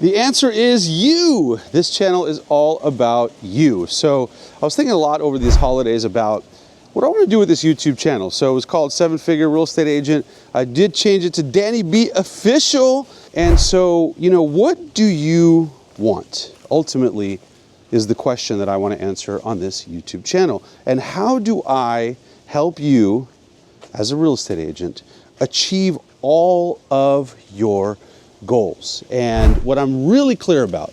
The answer is you. This channel is all about you. So I was thinking a lot over these holidays about what I want to do with this YouTube channel. So it was called 7-Figure Real Estate Agent. I did change it to Danny B Official. And so, what do you want? Ultimately is the question that I want to answer on this YouTube channel. And how do I help you as a real estate agent achieve all of your goals? And what I'm really clear about,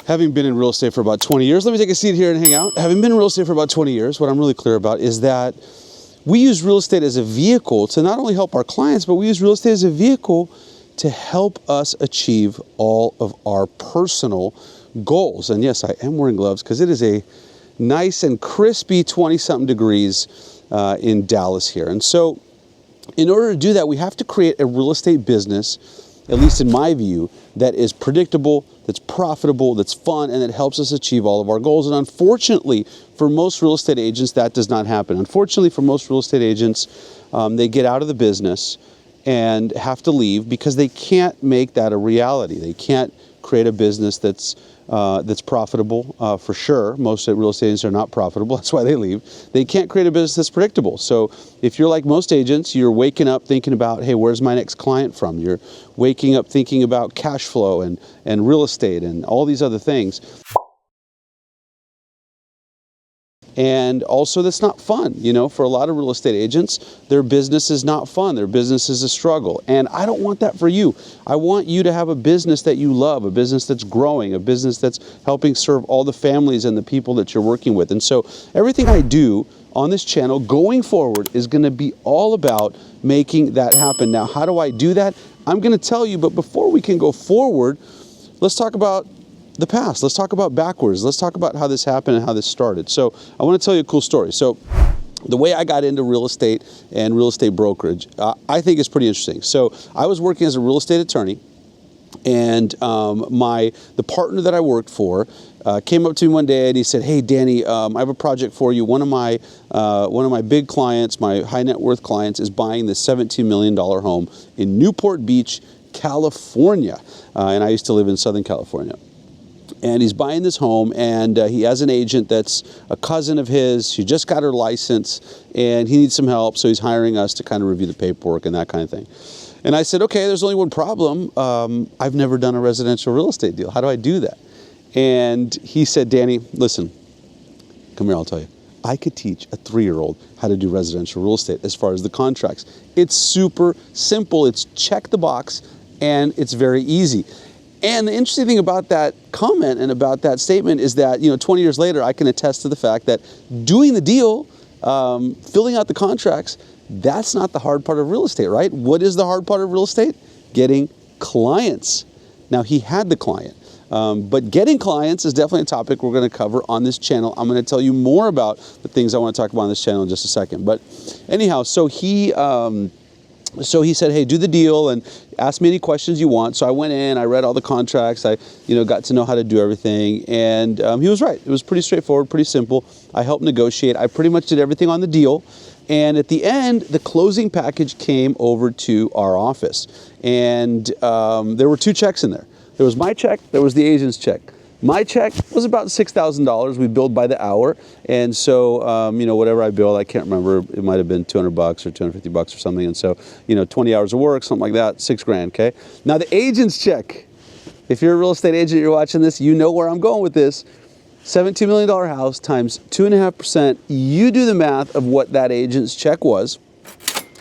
having been in real estate for about 20 years, let me take a seat here and hang out. Having been in real estate for about 20 years, what I'm really clear about is that we use real estate as a vehicle to not only help our clients, but we use real estate as a vehicle to help us achieve all of our personal goals. And yes, I am wearing gloves because it is a nice and crispy 20-something degrees in Dallas here. And so in order to do that, we have to create a real estate business, at least in my view, that is predictable, that's profitable, that's fun, and that helps us achieve all of our goals. And unfortunately, for most real estate agents, that does not happen. Unfortunately, for most real estate agents, they get out of the business and have to leave because they can't make that a reality. They can't create a business that's profitable, for sure. Most real estate agents are not profitable. That's why they leave. They can't create a business that's predictable. So if you're like most agents, you're waking up thinking about, hey, where's my next client from? You're waking up thinking about cash flow and real estate and all these other things. And also that's not fun. For a lot of real estate agents, their business is not fun. Their business is a struggle. And I don't want that for you. I want you to have a business that you love, a business that's growing, a business that's helping serve all the families and the people that you're working with. And so everything I do on this channel going forward is going to be all about making that happen. Now, how do I do that? I'm going to tell you, but before we can go forward, let's talk about the past. Let's talk about backwards. Let's talk about how this happened and how this started. So I want to tell you a cool story. So the way I got into real estate and real estate brokerage, I think is pretty interesting. So I was working as a real estate attorney, and the partner that I worked for came up to me one day and he said, "Hey, Danny, I have a project for you. One of my big clients, my high net worth clients, is buying this $17 million home in Newport Beach, California." And I used to live in Southern California. And he's buying this home, and he has an agent that's a cousin of his. She just got her license, and he needs some help, so he's hiring us to kind of review the paperwork and that kind of thing. And I said, okay, there's only one problem. I've never done a residential real estate deal. How do I do that? And he said, Danny, listen, come here, I'll tell you. I could teach a 3-year-old how to do residential real estate as far as the contracts. It's super simple. It's check the box, and it's very easy. And the interesting thing about that comment and about that statement is that, 20 years later, I can attest to the fact that doing the deal, filling out the contracts, that's not the hard part of real estate, right? What is the hard part of real estate? Getting clients. Now, he had the client, but getting clients is definitely a topic we're going to cover on this channel. I'm going to tell you more about the things I want to talk about on this channel in just a second. But anyhow, so he said, hey, do the deal and ask me any questions you want. So I went in, I read all the contracts, I got to know how to do everything, and he was right. It was pretty straightforward, pretty simple. I helped negotiate. I pretty much did everything on the deal. And at the end, the closing package came over to our office. And there were 2 checks in there. There was my check, there was the agent's check. My check was about $6,000. We billed by the hour. And so, whatever I billed, I can't remember, it might have been $200 or $250 or something. And so, 20 hours of work, something like that, $6,000, okay? Now the agent's check, if you're a real estate agent, you're watching this, you know where I'm going with this. $17 million house times 2.5%. You do the math of what that agent's check was.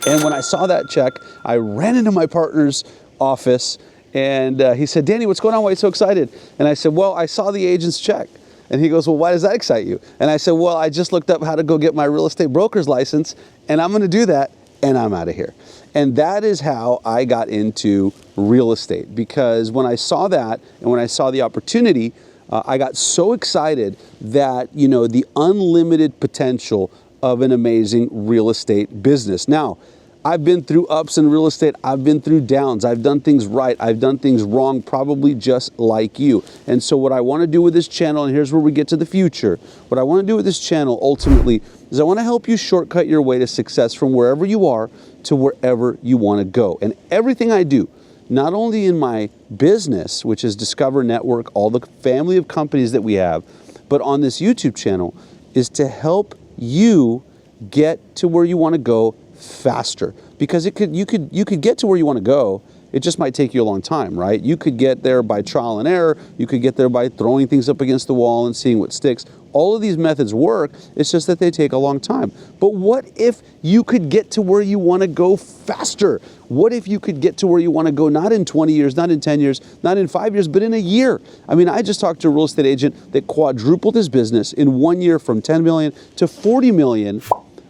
And when I saw that check, I ran into my partner's office. And he said, Danny, what's going on? Why are you so excited? And I said, well, I saw the agent's check. And he goes, well, why does that excite you? And I said, well, I just looked up how to go get my real estate broker's license, and I'm going to do that, and I'm out of here. And that is how I got into real estate, because when I saw that and when I saw the opportunity, I got so excited that, the unlimited potential of an amazing real estate business. Now, I've been through ups in real estate. I've been through downs. I've done things right. I've done things wrong, probably just like you. And so what I want to do with this channel, and here's where we get to the future, what I want to do with this channel ultimately is I want to help you shortcut your way to success from wherever you are to wherever you want to go. And everything I do not only in my business, which is Discover Network, all the family of companies that we have, but on this YouTube channel, is to help you get to where you want to go faster. Because you could get to where you want to go. It just might take you a long time, right? You could get there by trial and error. You could get there by throwing things up against the wall and seeing what sticks. All of these methods work. It's just that they take a long time. But what if you could get to where you want to go faster? What if you could get to where you want to go, not in 20 years, not in 10 years, not in 5 years, but in a year? I mean, I just talked to a real estate agent that quadrupled his business in 1 year from 10 million to 40 million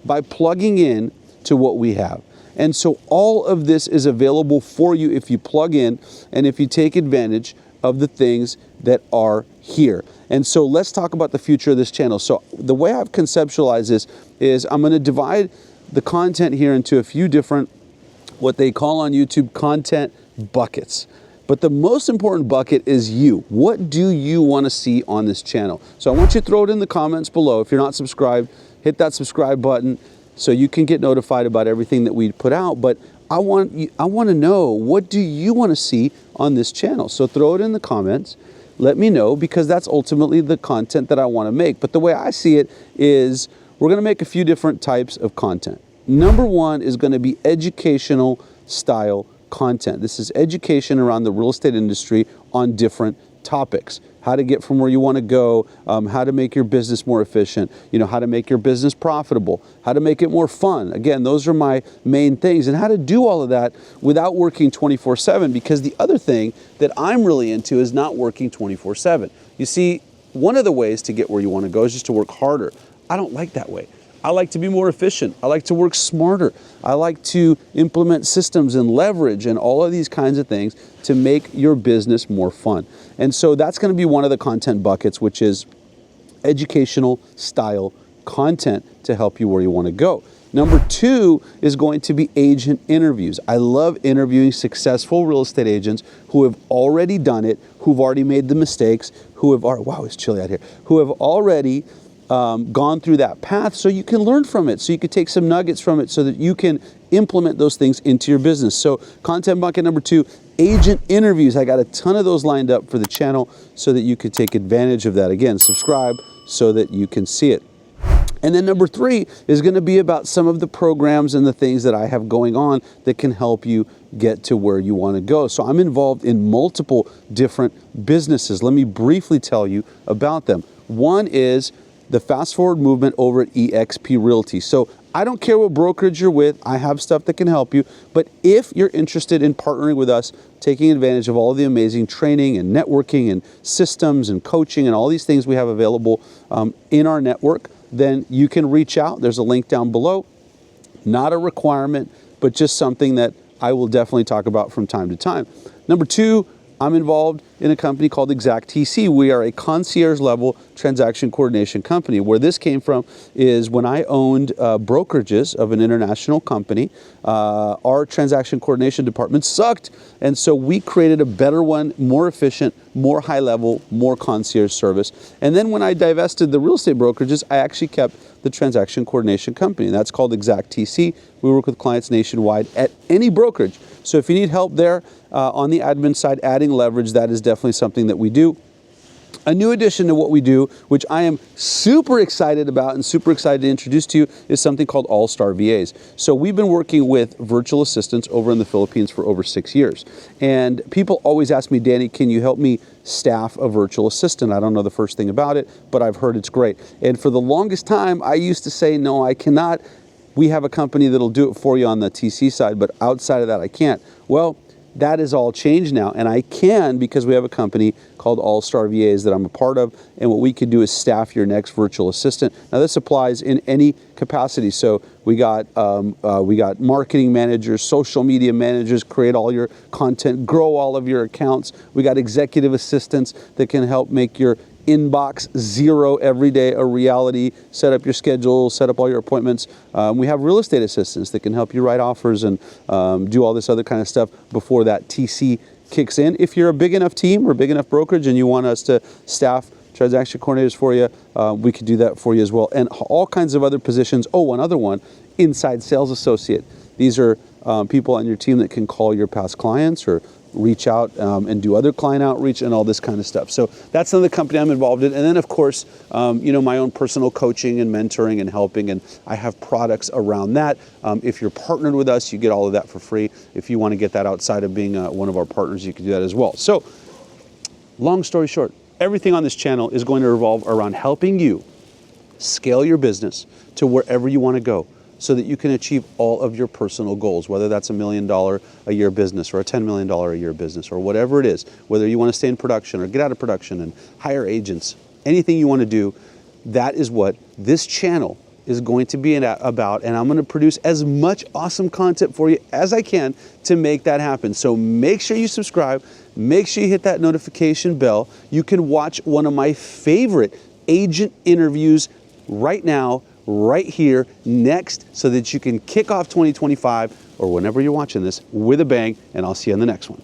by plugging in to what we have. And so all of this is available for you if you plug in and if you take advantage of the things that are here. And so let's talk about the future of this channel. So the way I've conceptualized this is I'm going to divide the content here into a few different, what they call on YouTube, content buckets. But the most important bucket is you. What do you want to see on this channel? So I want you to throw it in the comments below. If you're not subscribed, hit that subscribe button so you can get notified about everything that we put out. But I want to know, what do you want to see on this channel? So throw it in the comments. Let me know, because that's ultimately the content that I want to make. But the way I see it is we're going to make a few different types of content. Number one is going to be educational style content. This is education around the real estate industry on different topics. How to get from where you want to go, how to make your business more efficient, how to make your business profitable, how to make it more fun. Again, those are my main things, and how to do all of that without working 24/7, because the other thing that I'm really into is not working 24/7. You see, one of the ways to get where you want to go is just to work harder. I don't like that way. I like to be more efficient. I like to work smarter. I like to implement systems and leverage and all of these kinds of things to make your business more fun. And so that's going to be one of the content buckets, which is educational style content to help you where you want to go. Number two is going to be agent interviews. I love interviewing successful real estate agents who have already done it, who've already made the mistakes, wow, it's chilly out here, who have already gone through that path, so you can learn from it, so you can take some nuggets from it so that you can implement those things into your business. So content bucket number two, agent interviews. I got a ton of those lined up for the channel so that you could take advantage of that. Again, subscribe so that you can see it. And then number three is going to be about some of the programs and the things that I have going on that can help you get to where you want to go. So I'm involved in multiple different businesses. Let me briefly tell you about them. One is the fast forward movement over at eXp Realty. So I don't care what brokerage you're with, I have stuff that can help you. But if you're interested in partnering with us, taking advantage of all the amazing training and networking and systems and coaching and all these things we have available in our network, then you can reach out. There's a link down below. Not a requirement, but just something that I will definitely talk about from time to time. Number two, I'm involved in a company called ExactTC. We are a concierge level transaction coordination company. Where this came from is when I owned brokerages of an international company, our transaction coordination department sucked. And so we created a better one, more efficient, more high level, more concierge service. And then when I divested the real estate brokerages, I actually kept the transaction coordination company. And that's called ExactTC. We work with clients nationwide at any brokerage. So if you need help there on the admin side, adding leverage, that is definitely something that we do. A new addition to what we do, which I am super excited about and super excited to introduce to you, is something called All-Star VAs. So we've been working with virtual assistants over in the Philippines for over 6 years. And people always ask me, Danny, can you help me staff a virtual assistant? I don't know the first thing about it, but I've heard it's great. And for the longest time, I used to say, no, I cannot. We have a company that'll do it for you on the TC side, but outside of that, I can't. Well, that is all changed now, and I can, because we have a company called All-Star VAs that I'm a part of, and what we can do is staff your next virtual assistant. Now this applies in any capacity. So we got marketing managers, social media managers, create all your content, grow all of your accounts. We got executive assistants that can help make your inbox zero every day a reality, set up your schedule, set up all your appointments. We have real estate assistants that can help you write offers and do all this other kind of stuff before that TC kicks in. If you're a big enough team or a big enough brokerage and you want us to staff transaction coordinators for you, we could do that for you as well. And all kinds of other positions. Oh, one other one, inside sales associate. These are people on your team that can call your past clients or reach out and do other client outreach and all this kind of stuff. So that's another company I'm involved in. And then, of course, my own personal coaching and mentoring and helping, and I have products around that. If you're partnered with us, you get all of that for free. If you want to get that outside of being one of our partners, you can do that as well. So, long story short, everything on this channel is going to revolve around helping you scale your business to wherever you want to go, so that you can achieve all of your personal goals, whether that's $1 million a year business or a $10 million a year business or whatever it is, whether you want to stay in production or get out of production and hire agents, anything you want to do, that is what this channel is going to be about, and I'm going to produce as much awesome content for you as I can to make that happen. So make sure you subscribe, make sure you hit that notification bell. You can watch one of my favorite agent interviews right now, right here, next, so that you can kick off 2025 or whenever you're watching this with a bang, and I'll see you on the next one.